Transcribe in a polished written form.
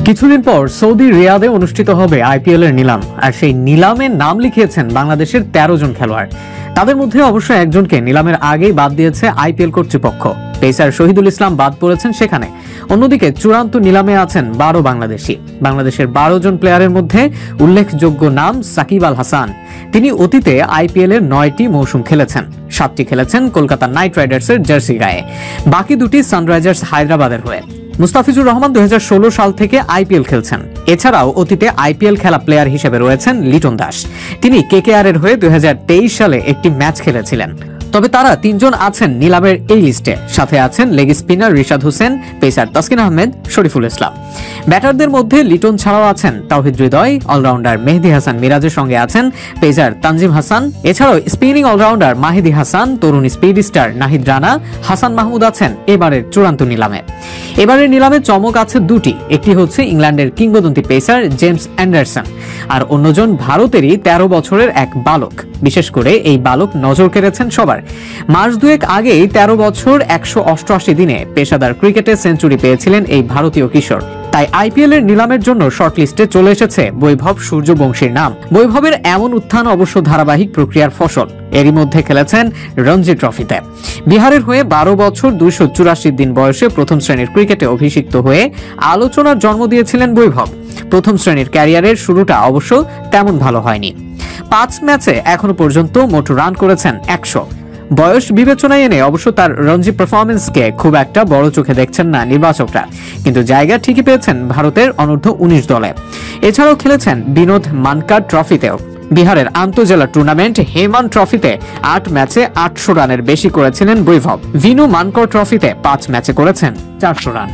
কিছুদিন পর সৌদি রিয়াদে অনুষ্ঠিত হবে আইপিএল এর নিলাম, আর সেই নিলামে নাম লিখিয়েছেন বাংলাদেশের 13 জন খেলোয়াড়। তাদের মধ্যে অবশ্য একজনকে নিলামের আগেই বাদ দিয়েছে আইপিএল কর্তৃপক্ষ। পেসার শহীদুল ইসলাম বাদ পড়েছেন সেখানে। অন্যদিকে চূড়ান্ত নিলামে আছেন 12 বাংলাদেশি। বাংলাদেশের 12 জন প্লেয়ারের মধ্যে উল্লেখযোগ্য নাম সাকিব আল হাসান। তিনি অতীতে আইপিএল এর 9টি মৌসুম খেলেছেন, 7টি খেলেছেন কলকাতা নাইট রাইডার্সের জার্সি গায়ে, বাকি দুটি সানরাইজার্স হায়দ্রাবাদের হয়ে। মুস্তাফিজুর রহমান 2016 সাল থেকে আইপিএল খেলছেন। এছাড়াও অতীতে আইপিএল খেলা প্লেয়ার হিসেবে রয়েছেন লিটন দাস। তিনি কেকেআর এর হয়ে 2023 সালে একটি ম্যাচ খেলেছিলেন। তবে তারা 3 জন আছেন নিলামের এই লিস্টে। সাথে আছেন leg spinner Rishad Hossain, pacer Taskin Ahmed, Shoriful Islam. ব্যাটারদের মধ্যে লিটন ছাড়াও আছেন তাওহিদ হৃদয়, অলরাউন্ডার মেহেদী হাসান মিরাজের সঙ্গে আছেন পেসার তানজিম হাসান। এছাড়াও স্পিনিং অলরাউন্ডার মাহিদী হাসান, তরুণ স্পিড স্টার নাহিদ রানা, হাসান মাহমুদ আছেন এবারের চূড়ান্ত নিলামে। এবারের নিলামে চমক আছে দুটি। একটি হচ্ছে ইংল্যান্ডের কিংবদন্তি পেসার জেমস অ্যান্ডারসন, আর অন্যজন ভারতেরই 13 বছরের এক বালক। বিশেষ করে এই বালক নজর কেড়েছেন সবার। মাস দুয়েক আগেই 13 বছর 188 দিনে পেশাদার ক্রিকেটে সেঞ্চুরি পেয়েছিলেন এই ভারতীয় কিশোর। তাই আইপিএল এর নিলামের জন্য শর্টলিস্টে চলে এসেছে বৈভব সূর্যবংশীর নাম। বৈভবের এমন উত্থান অবশ্য ধারাবাহিক প্রক্রিয়ার ফসল। এরই মধ্যে খেলেছেন রঞ্জি ট্রফিতে। বিহারের হয়ে 12 বছর 284 দিন বয়সে প্রথম শ্রেণীর ক্রিকেটে অভিষিক্ত হয়ে আলোচনার জন্ম দিয়েছিলেন বৈভব। প্রথম শ্রেণীর ক্যারিয়ারের শুরুটা অবশ্য তেমন ভালো হয়নি। 5 ম্যাচে এখনো পর্যন্ত মোট রান করেছেন 100। বয়স বিবেচনায় এনে অবশ্য তার রঞ্জি পারফরমেন্সকে খুব একটা বড় চোখে দেখছেন না নির্বাচকরা, কিন্তু জায়গা ঠিকই পেয়েছেন ভারতের অনূর্ধ্ব 19 দলে। এছাড়াও খেলেছেন বিনোদ মানকার ট্রফিতেও। বিহারের আন্তঃজেলা টুর্নামেন্ট হেমান ট্রফিতে 8 ম্যাচে 800 রানের বেশি করেছিলেন বৈভব। ভিনু মানকর ট্রফিতে 5 ম্যাচে করেছেন 400 রান।